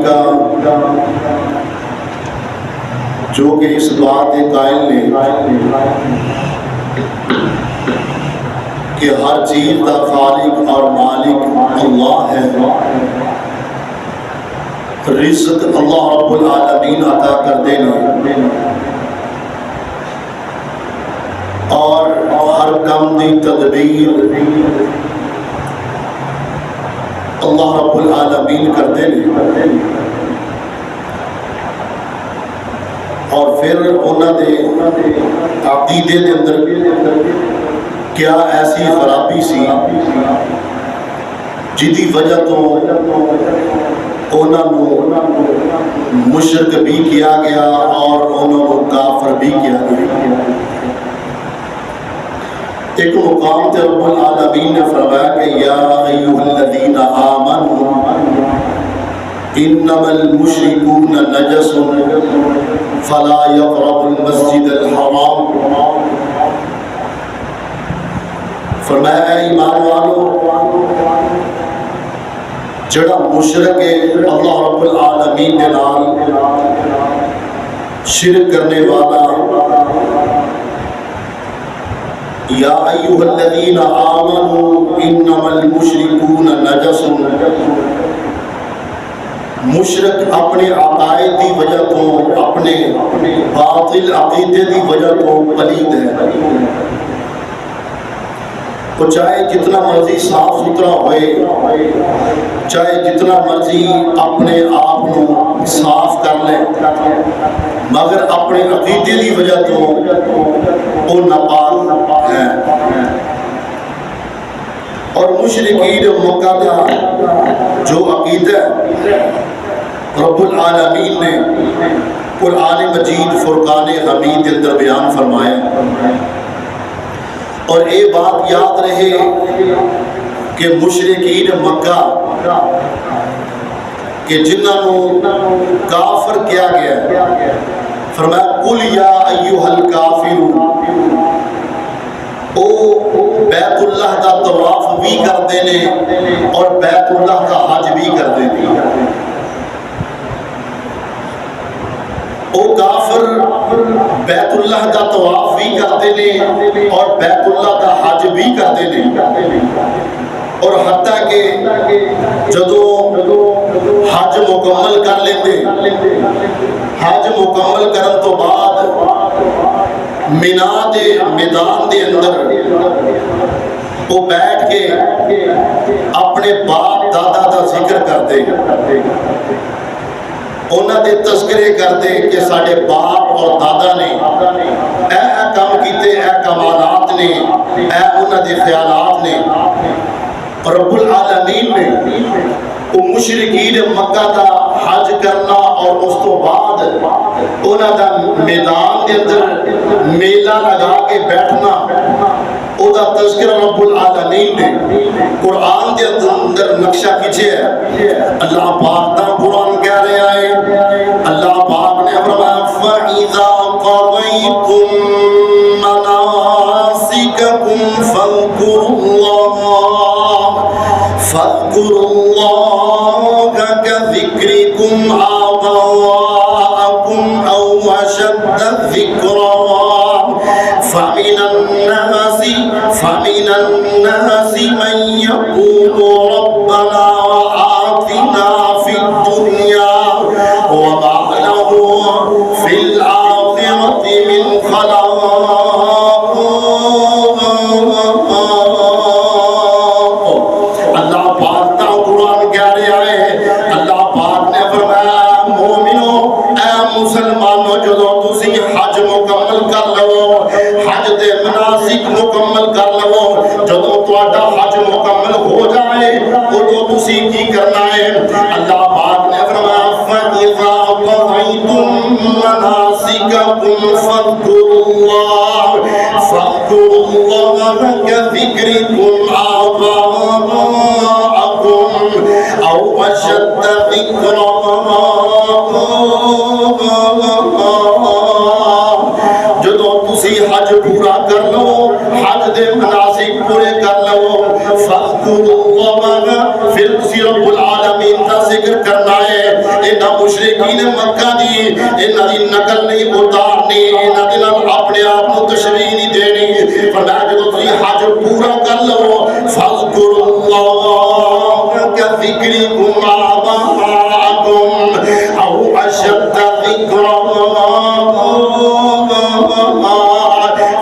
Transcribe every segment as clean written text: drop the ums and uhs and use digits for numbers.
کا جو کہ اس بات قائل نے کہ ہر چیز کا خالق اور مالک اللہ ہے، رزق اللہ رب العالمین عطا کرتے ہیں اور ہر کم دی تدبیر اللہ رب العالمین کرتے ہیں، اور پھر انہوں نے عقیدے کے اندر کیا ایسی خرابی سی جدی وجہ تو انہوں مشرک بھی کیا گیا اور انہوں کافر بھی کیا گیا۔ ایک مقام تے رب العالمین نے فرمایا کہ یا ایھا الذین آمنوا انما المشرکون نجس فلا یقربوا المسجد الحرام۔ فرمایا اے ایمان والو، جڑا مشرک ہے اللہ رب العالمین کے نال شرک کرنے والا، یا ایھا الذین آمنوا انما المشرکون نجس، مشرک اپنے عقائد کی وجہ تو، اپنے باطل عقیدے کی وجہ تو پلید ہے، وہ چاہے جتنا مرضی صاف ستھرا ہوئے، چاہے جتنا مرضی اپنے آپ کو صاف کر لے، مگر اپنے عقیدے کی وجہ تو وہ ناپاک ہے۔ اور مشرکین مکہ کا جو عقیدہ رب العالمین نے قرآن مجید فرقان حمید کے اندر بیان فرمایا، اور یہ بات یاد رہے کہ مشرکین مکہ کہ جنہوں کافر کیا گیا، فرمایا قل یا ایھا الکافرون، او بیت اللہ کا طواف بھی کرتے ہیں اور بیت اللہ کا حج بھی کرتے ہیں۔ او کافر بیت اللہ کا طواف بھی کرتے ہیں اور بیت اللہ کا حج بھی کرتے ہیں، اور حتیٰ کہ جدو حج مکمل کر لیتے، حج مکمل کرن تو بعد مینا دے میدان دے اندر وہ بیٹھ کے اپنے باپ دادا کا ذکر کرتے، انہوں نے تذکرے کرتے کہ سارے باپ اور دادا نے اے کام کیتے، اے کمالات نے، اے انہوں نے خیالات نے۔ رب العالمین نے وہ مشرکین مکہ کا حج کرنا اور اس تو بعد انہوں کا میدان کے اندر میلہ لگا کے بیٹھنا، او دا تذکرہ رب العالمین نے قرآن کے اندر نقشہ کھینچے ہے۔ اللہ پاک دا قرآن کہہ رہا ہے، اللہ پاک نے فرمایا فَإِذَا قَضَيْتُم مَّنَاسِكَكُمْ فَاذْكُرُوا اللَّهَ كَذِكْرِكُمْ آبَاءَكُمْ أَوْ أَشَدَّ ذِكْرًا فَمِنَ النَّاسِ مَن يَقُولُ رَبَّنَا وَآتِنَا فِي الدُّنْيَا وَمَا لَهُ فِي الْآخِرَةِ مِنْ خَلَاقٍ۔ اللہ پاک کا قرآن کہہ رہا ہے، اللہ پاک نے فرمایا مومنو، اے مسلمانو، جدو تسی حج مکمل کر لو، حج دے مناسک مکمل کر لو، جدو تہاڈا حج مکمل ہو جائے ادو تسی کی کرنا ہے؟ اللہ پاک نے فرمایا فَإِذَا قَضَيْتُم مَّنَاسِكَكُمْ فَاذْكُرُوا اللَّهَ كَذِكْرِكُمْ آبَاءَكُمْ أَوْ أَشَدَّ ذِكْرًا۔ جدو تسی حج پورا کر لو، حج دے مناسک پورے کر لو، فَاذْكُرُوا اللَّهَ، پھر تسی رب العالمین کا ذکر کرنا ہے۔ انہاں مشرکین مکہ دی انہاں دی نقل نہیں اتارنی، انہاں دے نال اپنے آپ کو تشریح نہیں دینی۔ فرمایا جدوں تسی حج پورا کر لو فاذکروا اللہ کذکرکم آباءکم او اشد ذکرا،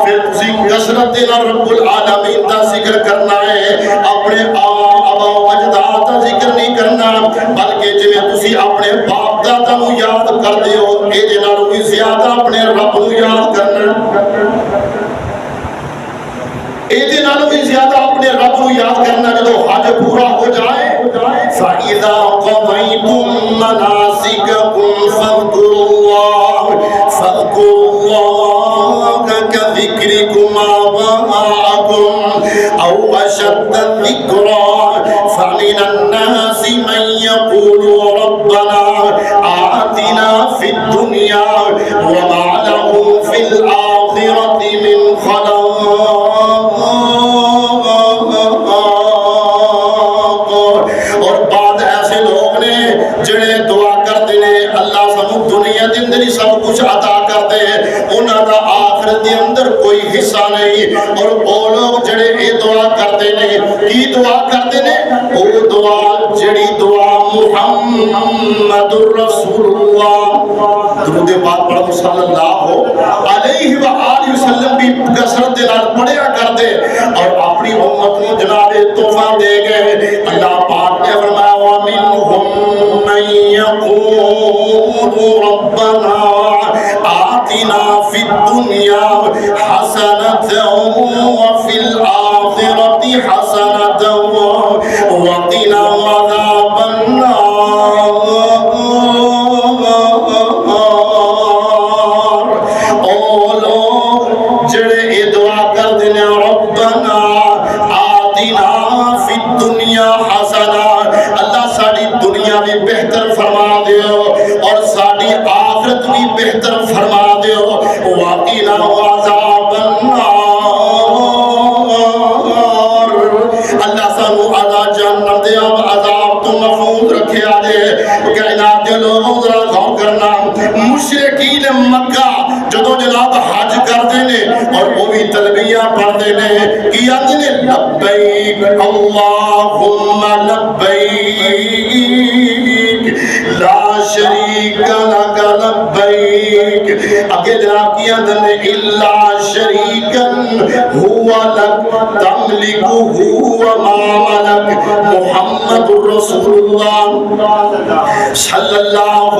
پھر تسی کثرت نال رب العالمین دا ذکر کرنا ہے، اپنے آبا و اجداد دا ذکر نہیں کرنا، بلکہ جویں تسی اپنے باپ دادا نو یاد کردے ہو اے دے نال بھی زیادہ اپنے رب نو یاد کرنا، اے دے نال بھی زیادہ اپنے رب نو یاد کرنا۔ جدوں حج پورا ہو جائے فَإِذَا قَضَيْتُم مَّنَاسِكَكُمْ فَاذْكُرُوا اللَّهَ كَذِكْرِكُمْ آبَاءَكُمْ أَوْ أَشَدَّ ذِكْرًا، فَمِنَ النَّاسِ مَن يَقُولُ رَبَّنَا آتِنَا فِي الدُّنْيَا وَمَا لَهُ فِي الْآخِرَةِ مِنْ خَلَاقٍ۔ اور بعد ایسے لوگ نے جڑے دعا کرتے ہیں اللہ سانو دنیا دے اندر ہی سب کچھ عطا کر دے، انہاں دا آخرت دے اندر کوئی حصہ نہیں۔ اور وہ لوگ جڑے یہ دعا کرتے ہیں، کی دعا کرتے ہیں؟ وہ دعا جڑی دعا محمد رسول اللہ، درود پاک پڑھو صلی اللہ علیہ وآلہ وسلم بھی کثرت دے نال پڑھیا کرتے اور اپنی امت کو جناب تحفہ دے گئے۔ اللہ پاک نے فرمایا وَمِنْهُمْ مَنْ يَقُولُ رَبَّنَا آتِنَا فِي الدُّنْيَا حَسَنَةً وَفِي الْآخِرَةِ حَسَنَةً وَقِنَا عَذَابَ النَّارِ۔ او لوگ جڑے یہ دعا کر دینے ربنا آتنا فی الدنیا حسنہ، اللہ ساڑی دنیا بھی بہتر فرما دیو اور ساڑی آخرت بھی بہتر فرما دیو، وقنا عذاب النار، اللہ سانو عذاب جہنم دے اب عذاب تو محفوظ رکھے آدے۔ کائنات دے لوگوں ذرا غور کرنا، مشرکین مکہ جدو جناب حج کرتے ہیں اور وہ بھی تلبیہ پڑھتے ہیں، کی آتے ہیں لبیک اللہم لبیک لا شریک لک لبیک، اگے جناب کی آتے ہیں الا شریکن ہوا لک تملکہ وما ملک، محمد رسول اللہ صلی اللہ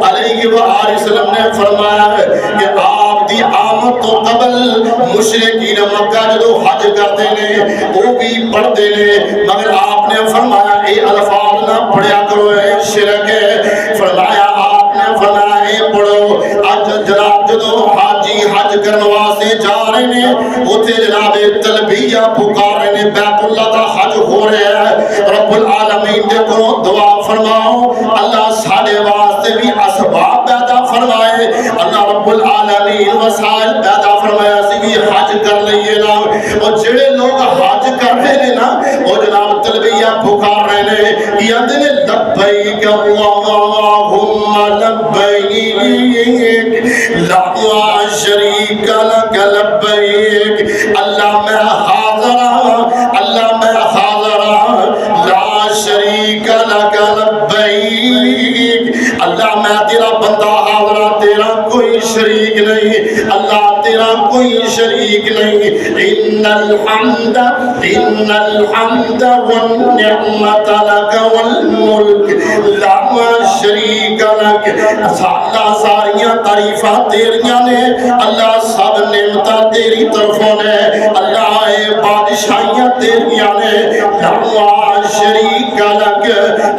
علیہ وآلہ وسلم نے فرمایا ہے کہ آپ دی آمد تو قبل مشرکین مکہ جدو حج کرتے ہیں وہ بھی پڑھتے ہیں، مگر آپ نے فرمایا اے الفاظ نہ پڑھیا کرو اے شرک ہے، فرمایا آپ نے فرمایا اے پڑھو آج جناب جدو حاجی حج کرنے واسطے جا رہے ہیں اتھے جناب تلبیہ پکار رہے ہیں، بیت اللہ کا حج ہو رہا ہے، رب العالمین دے کرو دعا فرماؤ اللہ ساڑھے واسطے بھی اسباب پیدا فرمائے، اللہ رب العالمین وسائل پیدا فرمایا سی بھی حج کر لئیے نا، اور جڑے لوگ حج کر رہے ہیں نا وہ جناب تلبیہ پکار رہے ہیں، یہ دن لبیک اللہم لبیک لا شریک لک لبیک، اللہ میں حاضر اللہ میں حاضر لا شریک لک لبیک، اللہ میں تیرا بندہ حاضر تیرا کوئی شریک نہیں، اللہ تیرا کوئی شریک نہیں، ان الحمد والنعمت لک والملک لا شریک لک، اللہ ساریاں تعریفہ تیریاں نے، اللہ سب نعمتہ تیری طرفوں نے، اللہ بادشاہیاں تیریاں نے، لا شریک لک،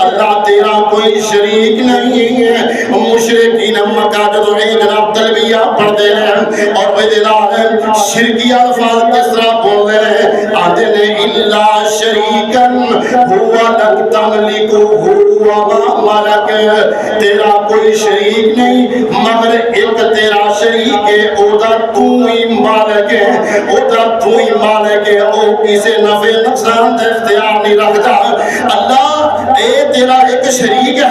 اللہ تیرا کوئی شریک نہیں ہے۔ مشرکین مکہ جدو جناب تلبیہ پڑھتے ہیں اور شرکی الفاظ کس طرح بول رہے ہیں، آتے ہیں الا شریکن ہوا لک تملکہ وما ملک، تیرا کوئی شریک نہیں مگر ایک تیرا شریک ہے، او دا تو ہی مالک ہے، او دا تو ہی مالک ہے، او کسے نفع نقصان دے اختیار نہیں رکھتا، اللہ اے تیرا ایک شریک ہے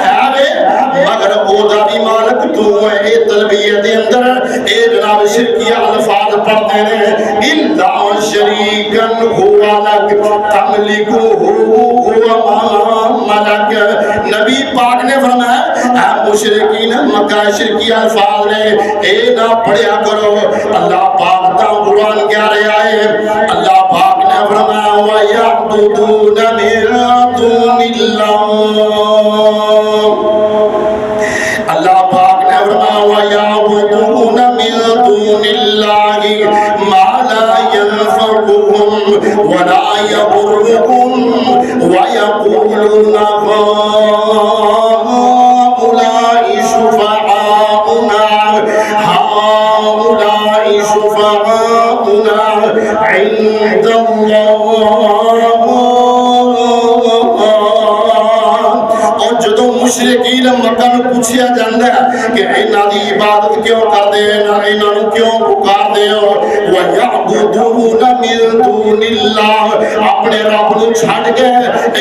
فرمایا اے مشرکین مکہ شرکی الفاظ نے اے نہ پڑھیا کرو. اللہ پاک دا قرآن کیا رہا ہے؟ اللہ پاک نے فرمایا وَيَعْبُدُونَ مِن دُونِ اللَّهِ. اللہ پاک نے فرمایا وَيَعْبُدُونَ مِن دُونِ اللَّهِ مَا لَا يَنفَعُهُمْ وَلَا يَضُرُّهُمْ وَيَقُولُونَ هَؤُلَاءِ شُفَعَاؤُنَا عِندَ اللَّهِ. اور جدو مشرکین مکہ نو پوچھیا جاندا ہے کہ انہاں دی عبادت کیوں کردے انہاں نو کیوں پکاردے ہو؟ وَيَعْبُدُونَ مِن دُونِ اللَّهِ اپنے رب نو چھڈ کے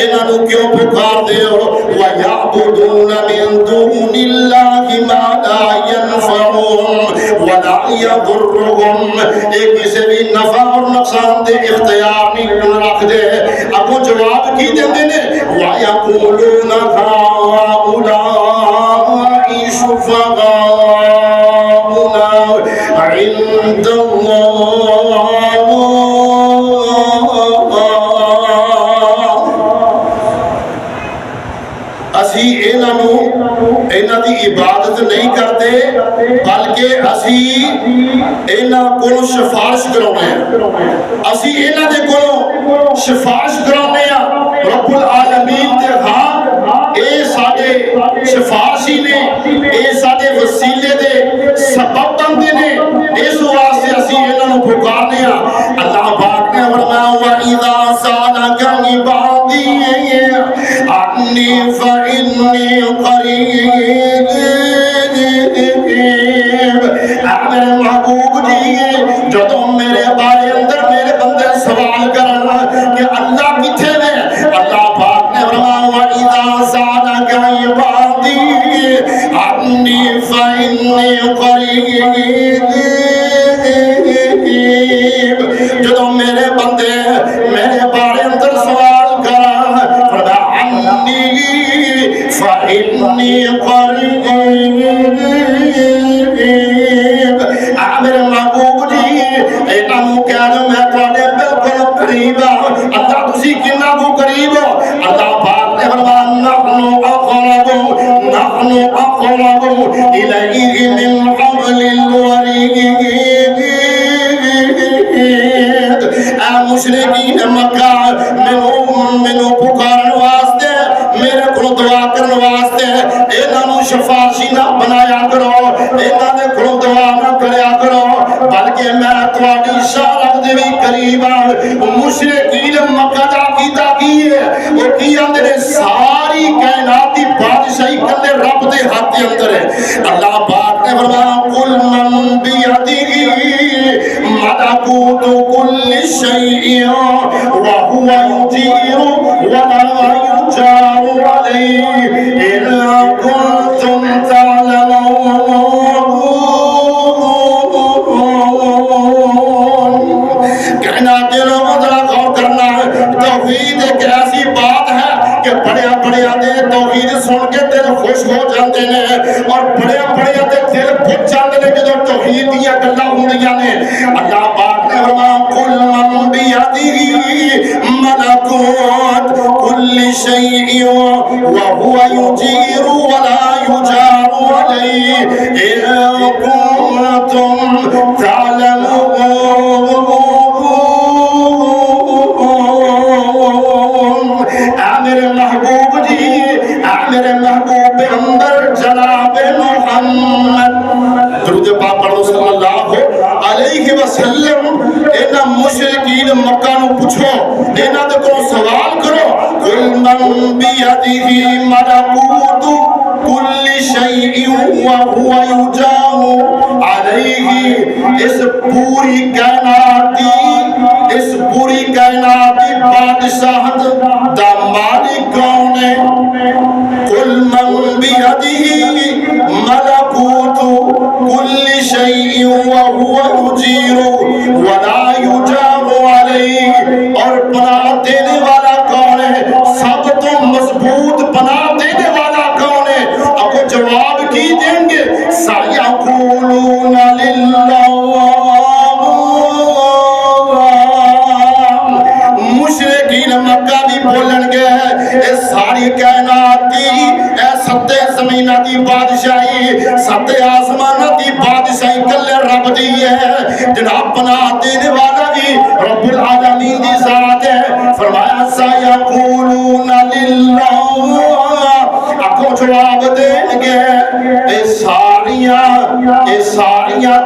انہاں نو کیوں پکاردے ہو؟ وَيَعْبُدُونَ مِن دُونِ اللَّهِ مَا لَا يَنفَعُهُمْ وَلَا يَضُرُّهُمْ. ایک کسی بھی نفع اور نقصان دے اختیار نہیں رکھ دے. اگوں جواب کی دیندے نے وَيَقُولُونَ هَؤُلَاءِ شُفَعَاؤُنَا عِندَ اللَّهِ. اسی انہاں دی عبادت نہیں کرتے بلکہ اسی انہاں کو سفارش کراؤنے ہیں. اسی انہاں دے کو سفارش کراؤنے ہیں. رب العالمین تے ہاں اے ساڈے سفارشی نے اے ساڈے وسیلے دے سبب بندے نے. اس واسطے اسی انہاں نو پکارنے ہیں. اللہ پاک نے فرمایا وَإِذَا سَأَلَكَ عِبَادِي عَنِّي فَإِنِّي قَرِيبٌ. میرے محبوب جی جدو میرے بارے اندر میرے بندے سوال کرنا کہ اللہ کتھے میں؟ اللہ پاک نے فرمایا وَإِذَا سَأَلَكَ عِبَادِي عَنِّي فَإِنِّي قَرِيبٌ. جدو میرے بندے میرے بارے اندر سوال کرنا فرمایا عَنِّي فَإِنِّي قَرِيبٌ. میرے محبوب جی اینا نو کہہ دو میں تواڈے بالکل قریب ہوں. اللہ تسی کنا کو قریب ہو؟ اللہ پاک نے فرمایا نحن اقرب الیہ من حبل الورید. اے مشرکین مکہ مینوں پکارن واسطے میرے کو دعا کرن واسطے انہاں نو سفارشی نہ بنایا کرو. انہاں دے کو دعا نہ کریا کرو بلکہ میں تواڈی شارت دے وی قریب ہوں. مشرکین مکہ دا عقیدہ کی ہے وہ کی اندر ساری کائنات دی بادشاہی کلے رب دے ہاتھ دے اندر ہے. اللہ پاک نے فرمایا قل من بیدہ ملکوت کل شیء وهو یجیر ولا یجار علیہ ان کنتم تعلمون. کہنا کہ لوگوں ذرا غور کرنا ہے. توحید ایک ایسی بات ہے کہ بڑے دے توحید سن کے دل خوش ہو جاندے نے اور بڑے دے دل پھٹ جاندے نے جدوں توحید دیاں گلاں ہوندیاں نے. اللہ پاک نے فرمایا قل من بیدہ ملکوت کل شیء وهو یجیر ولا یجار علیہ ان کنتم تعلمون. میرے محبوب جی میرے محبوب اندر جناب محمد درود پاک پڑھو صلی اللہ علیہ وسلم. انہاں مشرکین مکہ نو پوچھو انہاں دے کو سوال کرو قل من بیدہ ملکوت کل شیء وهو یجار علیہ. اس پوری کائنات کی بادشاہت دا مالک کون ہے؟ قل من بیدہ ملکوت کل شیء وهو یجیر ولا یجار علیہ. اور پناہ دینے والا کون ہے؟ سب تو مضبوط پناہ دینے والا کون ہے؟ دی بادشاہی سات آسمانہ دی بادشاہی کلے رب دی ہے جناب پناہ دینے والا بھی رب العالمین دی ذات ہے فرمایا سیقولون للہ اکو جواب دیں گے اے ساریاں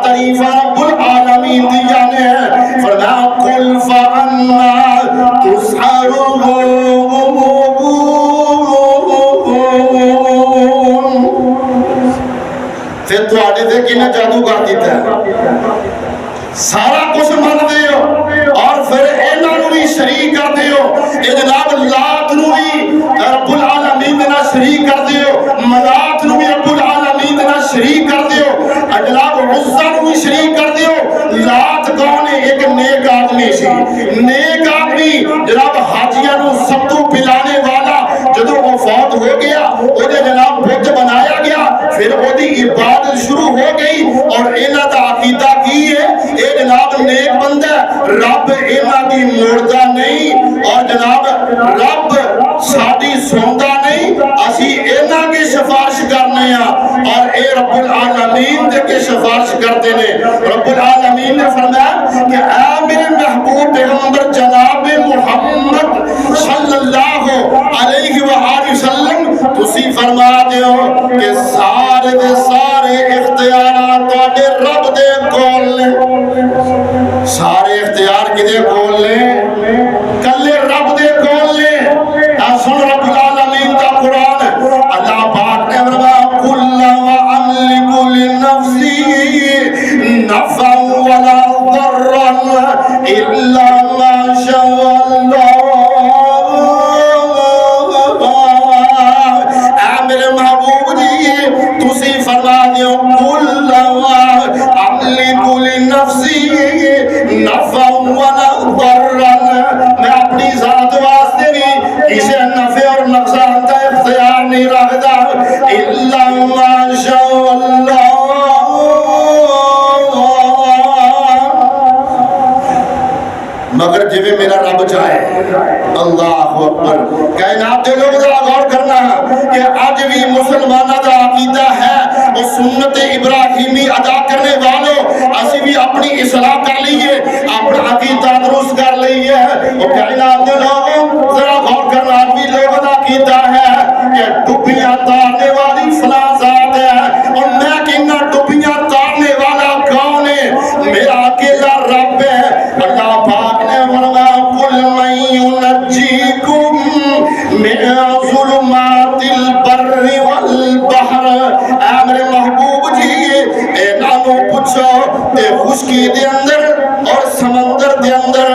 تعریفاں رب العالمین دی جانے ہیں فرمایا قل فانا تسحرون پھر تو آڑے دے کی نے جادو کر دیتا ہے سارا کچھ من دے ہو اور پھر اینانو بھی شریک کر دے ہو اے جناب لات نو بھی رب العالمین دینا شریک کر دے ہو منات نو بھی رب العالمین دینا شریک کر دے ہو جناب عزہ نو بھی شریک کر دے ہو لات کون ہے ایک نیک آدمی سی نیک آدمی جناب حاجیاں نو سب تو پلانے والا جدو وہ فوت ہو گیا وہ جناب بت بنایا گیا پھر وہ دی عبادت شروع ہو گئی اور اینا دا عقیدہ کی ہے اے جناب نیک بندہ رب اینا دی مردہ نہیں اور جناب رب ساڑی سوندہ نہیں اسی اینا کی سفارش کرنے ہیں اور اے رب العالمین دے کے سفارش کرتے ہیں رب العالمین نے فرمایا کہ اے میرے محبوب پیغمبر جناب محمد صلی اللہ علیہ وآلہ وسلم تسی فرما دے ہو کہ سارے دے سارے اختیارات توڑے رب دے کول لیں سارے اختیار کدے کول لیں کلے رب دے کول لیں سن رب العالمین دا قرآن اللہ پاک نے فرمایا قل واملک لنفسی نفعا ولا ضرا الا ما شاء اللہ اے میرے محبوب جی تسی فرما دیو قل املک لنفسی نفعا ولا ضرا میں اپنی ذات واسطے بھی کسی نفع اور نقصان کا اختیار نہیں رکھتا الا ما شاء اللہ مگر جویں میرا رب چاہے اللہ اکبر کائنات دے لوگ ذرا غور کرنا کہ آج بھی مسلمانہ دا عقیدہ ہے اور سنت ابراہیمی ادا کرنے والوں اسی بھی اپنی اصلاح کر لیے اپنا عقیدہ درست کر لیے اور کائنات دے لوگ ذرا غور کرنا آج بھی لوگ دا عقیدہ ہے کہ ڈبیاں تارنے والی فلاں ذات ہے اور میں کہنا ڈبیاں تارنے والا کون ہے میرا اکیلا رب ہے اللہ پاک نے فرمایا قل من ينجيكم من ظلمات البر والبحر اے میرے محبوب جی اے نانو پوچھو تے خشکی دے اندر اور سمندر دے اندر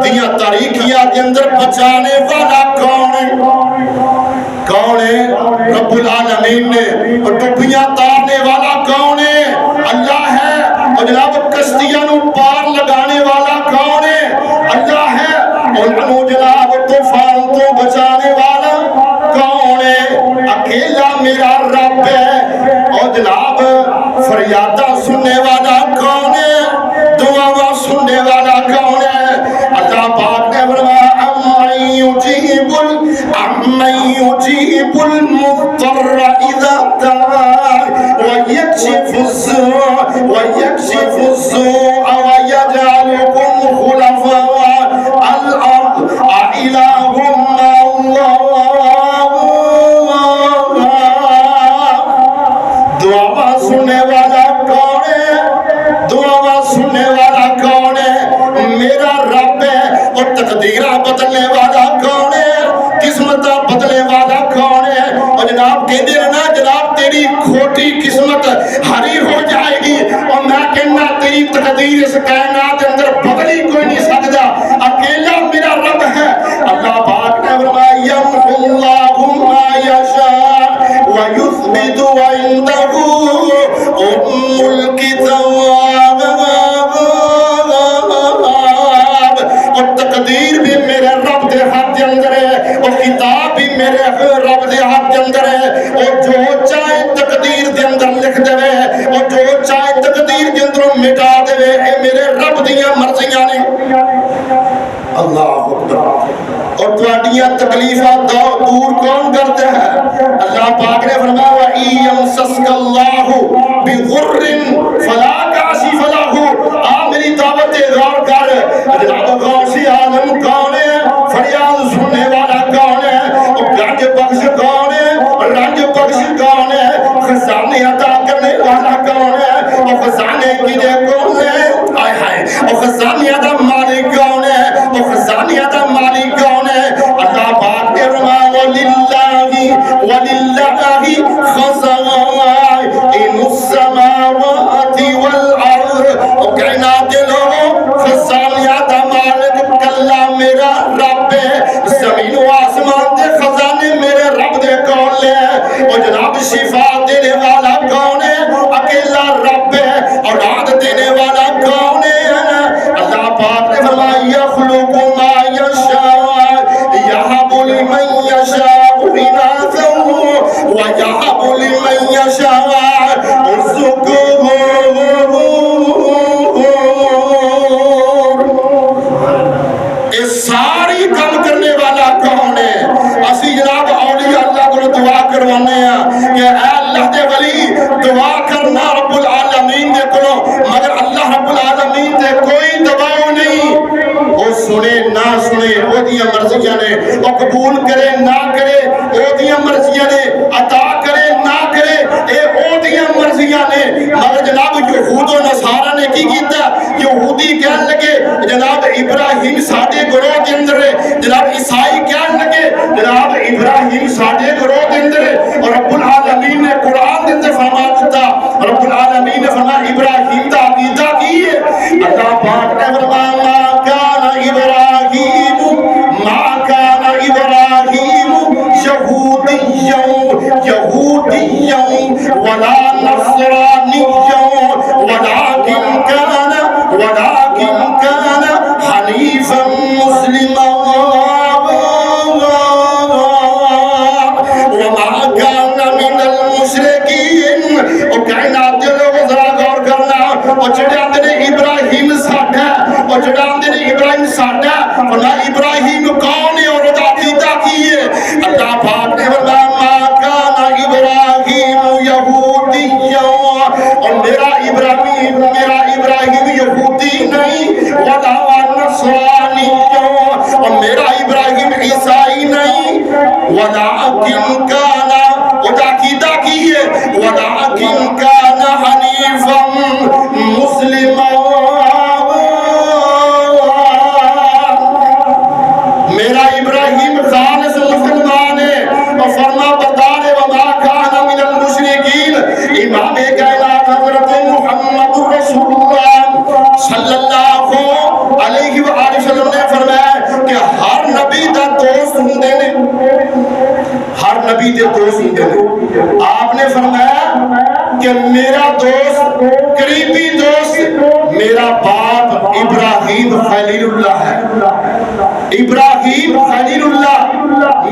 دیاں تاریکیاں دے اندر بچانے والا کون ہے کون ہے رب العالمین نے اور ڈبیاں تارنے والا کون ہے اللہ ہے اور جناب کشتیاں نو پار لگانے والا کون ہے اللہ ہے اور انو جناب طوفان تو بچانے والا کون ہے اکیلا میرا رب ہے اور جناب فریادہ سننے والا کون ہے دعا سننے والا کون ہے اللہ پاک نے فرمایا امن يجيب المضطر اذا دعاه ويكشف السوء ويجعلكم خلفاء الارض أإله مع الله دعا سننے والا کون ہے دعا سننے والا کون ہے میرا رب ہے اور تقدیرہ بدلنے والا کون ہے قسمت بدلنے والا کون ہے اور جناب کہتے ہیں نا جناب تیری کھوٹی قسمت ہری ہو جائے گی اور میں کہنا تیری تقدیر اس کائنات اندر بدلی کوئی نہیں سکتا اکیلا میرا رب ہے اللہ پاک نے فرمایا یمحو اللہ ما یشاء ویثبت وعنده ام الکتاب اور تقدیر بھی میرے رب دے ہاتھ کے اندر ہے اور کتاب بھی میرے رب دے ہاتھ کے اندر ہے اور جو چاہے تقدیر دے اندر لکھ دے اور جو چاہے تقدیر کے اندر مٹا دے اے میرے رب دیاں بضر فلا کاشف له، آ میری دعوت غور کر، جناب غوث عالم کون ہے، فریاد سننے والا کون ہے، گنج بخش کون ہے، رنج بخش کون ہے، خزانے عطا کرنے والا کون ہے، اور خزانے کی دے کون ہے، آئے ہائے، اور خزانے دا مالک کون ہے، اور خزانے دا مالک کون ہے، اللہ پاک نے فرمایا وللہ خزائن السماوات والارض، اور کائنات کے لوگوں خزانے دا مالک کلا میرا رب ہے، زمین و آسمان دے خزانے میرے رب دے کول ہے، اور جناب شفا دینے والا کون ہے، اکیلا رب ہے، اولاد دینے والا کون ہے، اللہ پاک نے فرمایا یخلق ما یشاء یہب لمن یشاء اناثا ویہب لمن یشاء الذکور۔ اس ساری کام کرنے والا کون ہے؟ اسی جناب اولیاء اللہ کو دعا کروانے ہیں کہ اے اللہ دے ولی دعا کرنا رب العالمین دے کرو، مگر اللہ رب العالمین دے کوئی دباؤ نہیں، وہ سنے نہ سنے وہ دیاں مرضیاں نے، وہ قبول کرے نہ کرے وہ دیاں مرضیاں نے، عطا کرے نہ کرے اے وہ دیاں مرضیاں نے، مگر جناب یہود و نصارہ نے کی کیتا، یہودی کہنے لگے جناب ابراہیم ساڈے گروہ کے اندر ہے، جناب عیسائی کہنے لگے جناب ابراہیم ساڈے گروہ کے اندر ہے، اور رب العالمین نے قرآن کے اندر فرما دیتا، رب العالمین نے فرمایا ابراہیم دا عقیدہ کی ہے، اللہ پاک نے فرمایا ما کان ابراہیم یہودیا ولا نصرانیا ولكن كان حنیفا مسلما وما كان من المشرکین۔ اور کائنات دے لوگ ذرا غور کرنا، اور جڑے آندے نے ابراہیم ساڈا، اور جڑے آندے نے ابراہیم ساڈا، فرمایا ابراہیم کون ہے اور دا عقیدہ کی ہے؟ اللہ پاک نے فرمایا ما کان ابراہیم یہودیا، اور میرا ابراہیم یہودی نہیں، ولا نصرانیا، اور میرا ابراہیم عیسائی نہیں، ولكن كان، اور دا عقیدہ کی ہے ولكن كان حنیفا مسلما، میرا ابراہیم خالص مسلمان ہے، اور فرما بردار ہے، وما كان من المشرکین۔ امام کائنات حضرت محمد رسول اللہ صلی اللہ علیہ وآلہ وسلم نے فرمایا کہ ہر نبی دا دوست ہوندے نے، ہر نبی دے دوست ہوندے نے، آپ نے فرمایا کہ میرا دوست قریبی دوست میرا باپ ابراہیم خلیل اللہ ہے، ابراہیم خلیل اللہ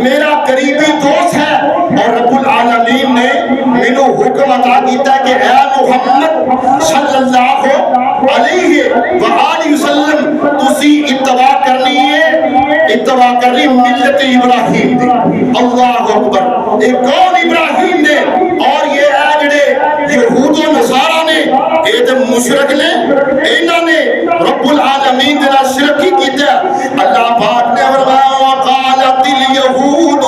میرا قریبی دوست ہے، اور رب العالمین نے مینوں حکم عطا کیتا کہ اے محمد صلی اللہ علیہ وآلہ وسلم تسی اتباع کرنی ہے، اتباع کرنی ملت ابراہیم دی۔ اللہ اکبر، ایک کون ابراہیم نے، اور یہ ہے جڑے یہود و نصارہ نے، اے تے مشرک نے، انہاں نے رب العالمین دے نال شرک کیتا۔ اللہ پاک نے فرمایا وقالت الیہود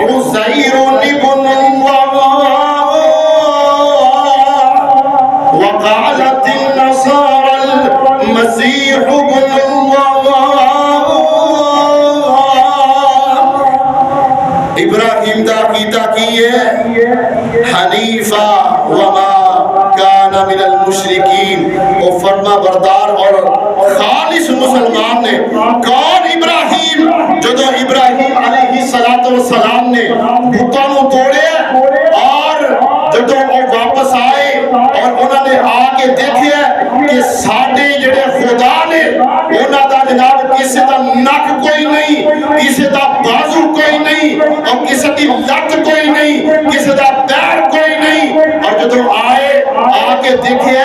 عزیر ابن اللہ وقالت النصارى المسیح ابن اللہ۔ ابراہیم دا عقیدہ کی ہے حنیفہ وما کان من المشرکین، وہ فرما بردار اور خالص مسلمان نے۔ کون ابراہیم؟ جدو ابراہیم علیہ السلام نے بتوں نوں توڑے، اور جدو وہ واپس آئے اور انہوں نے آ کے دیکھے کہ ساڈے جڑے خدا نے انہاں دا جناب کسی دا نک کوئی نہیں، کسی دا بازو کوئی نہیں، اور کسی دی لت کوئی نہیں، کسی دا پیر کوئی نہیں، اور جدو آئے آ کے دیکھے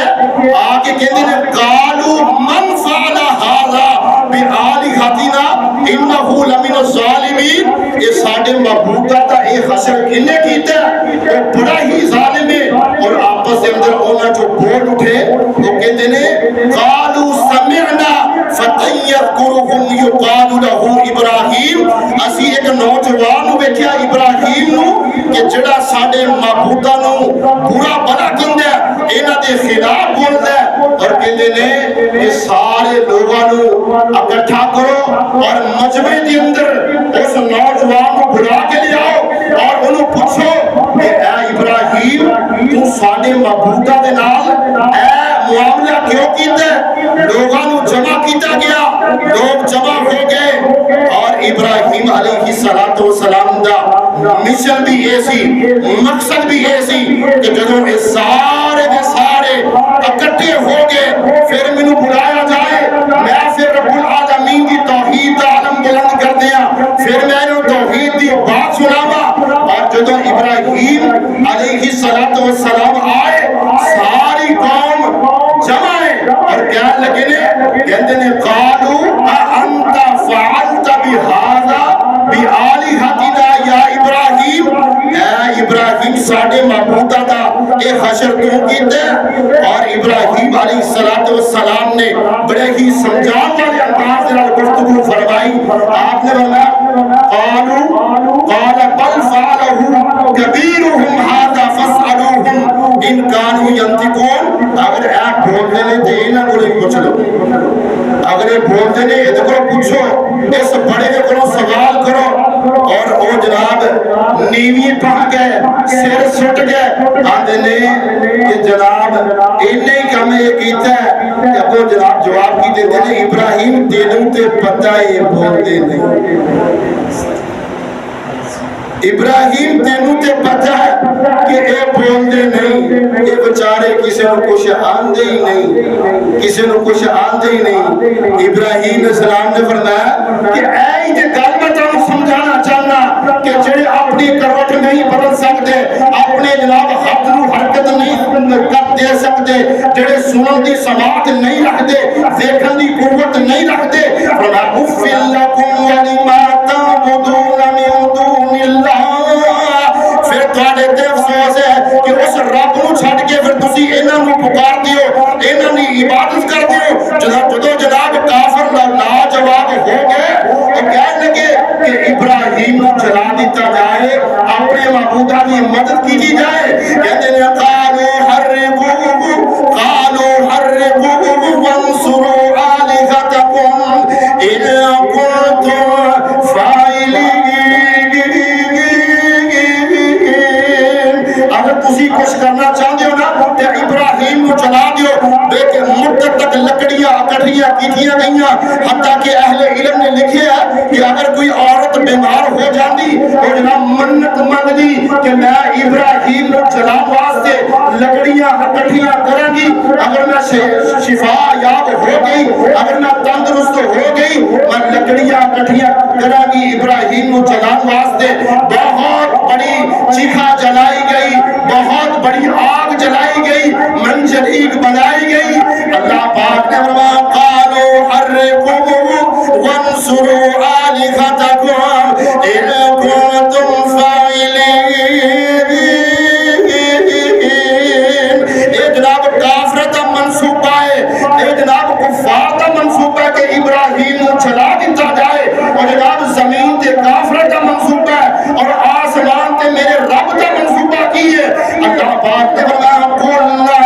آ کے کہندے نے قالوا من فعل هذا بآلهتنا انه لمن الظالمین، یہ ساڈے معبوداں دا اے حشر کنے کیتا ہے؟ وہ بڑا ہی ظالم ہے اور آپس کے اندر اونا جو بول اٹھے وہ کہتے نے قالوا سمعنا فتى يذكرهم يقال له ابراہیم اسی ایک نوجوان ویکھیا ابراہیم نو کہ جڑا ساڈے معبوداں نو برا بھلا کہندا ہے انہاں دے خلاف بولدا ہے اور کہندے نے کہ سارے لوگاں نو اکٹھا کرو اور مجمع دے اندر اس نوجوان کو بلا کے لے آؤ اور انہوں پوچھو کہ اے ابراہیم تو ساڈے معبوداں دے نال اے معاملہ کیوں کیتا ہے لوگاں نو جمع کیتا گیا لوگ جمع ہو گئے اور ابراہیم علیہ السلام دا مشن بھی یہ سی مقصد بھی یہ سی کہ جدوں یہ سارے دے سارے اکٹھے ہو گئے پھر مینوں بلایا جائے میں پھر رب العالمین کی توحید دا علم بلند کر دیا پھر میں نے توحید دی بات سناوا اور جدوں ابراہیم علیہ السلام آئے ساری قوم جمع ہے اور کیا لگے نے کہتے نے قالوا انت فعلت بهذا بآلهتنا یا ابراہیم اے ابراہیم ساڈے معبوداں دا اے حشر تو کیتا اور ابراہیم علیہ السلام نے بڑے ہی سمجھان والے انداز نال گفتگو فرمائی آپ نے فرمایا قال بل فعله كبيرهم هذا فاسألوهم ان كانوا ينطقون اگر آپ بولتے نے تو انہاں کو پوچھ لو اگر یہ بولتے نے تو کو پوچھو اس بڑے کو سوال کرو اور او جناب نیوی پا گئے سر سٹ گئے آتے نے کہ جناب انہیں کم یہ کیتا ہے کہ ابو جناب جواب کی دیتے ہیں ابراہیم تینوں تے پتہ یہ بولتے نہیں ابراہیم تینوں تے پتہ ہے کہ اے بولتے نہیں یہ بچارے کسی نے کچھ آندے ہی نہیں کسی نے کچھ آندے ہی نہیں ابراہیم السلام نے فرمایا کہ اے یہ گل میں تم سمجھانا چاہنا کہ جڑے اپنی کروٹ نہیں بدل سکتے اپنے جناب حق نو حرکت نہیں کر دے سکتے جڑے سنن دی سماعت نہیں رکھتے دیکھن دی قوت نہیں رکھتے فرمایا اف لکم ولما تعبدون من دون اللہ پھر تواڈے تے افسوس ہے کہ اس رب نو چھڈ کے پھر تسی انہاں نو پکار دیو انہاں دی عبادت کر دیو جدوں جناب کافر لا جواب ہو گئے تو کہنے لگے کہ ابراہیم نو جلا دیتا جائے اپنے معبوداں دی مدد کی جائے کہتے ہیں قالوا حرقوه وانصروا آلهتكم إن كنتم فاعلين اگر تسی کچھ کرنا چاہتے ہو نا تو ابراہیم کو چلا دیو لیکن مدت تک لکڑیاں اکٹھیاں کیتیاں گئیاں حتیٰ کہ اہل علم نے لکھیا کہ اگر کوئی عورت بیمار ہو جاتی تو جناب منت مانگ دی کہ میں ابراہیم کو چلا واسطے لکڑیاں اکٹھیاں کریں گی اگر میں شفا یاب ہو گئی اگر میں تندرست ہو گئی میں لکڑیاں اکٹھیاں کریں گی ابراہیم کو چلان واسطے بہت بڑی چیخا جلائی گئی بہت بڑی آگ جلائی گئی منجنیق بنائی گئی اللہ پاک نے فرمایا قالوا حرقوه وانصروا آلهتكم إن كنتم فاعلين اے جناب کافر دا منصوبہ ہے اے جناب کفار دا منصوبہ ہے کہ ابراہیم کو چلا دیتا جائے اور جناب زمین تے کافر دا منصوبہ ہے اور آسمان تے میرے رب دا منصوبہ کی ہے اللہ پاک نے فرمایا قلنا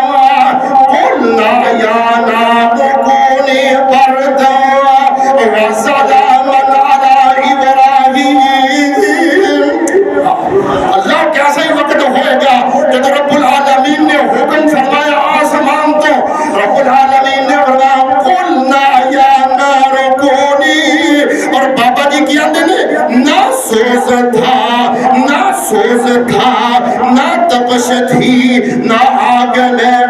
یا نار کونی بردا وسلاما علی ابراہیم اللہ کیسا ہی وقت ہوئے گا جب رب العالمین نے حکم فرمایا آسمان تو رب العالمین نے فرمایا قلنا یا نار کونی اور بابا جی کیا نے نہ سوز تھا نہ تپش تھی نہ آگ میں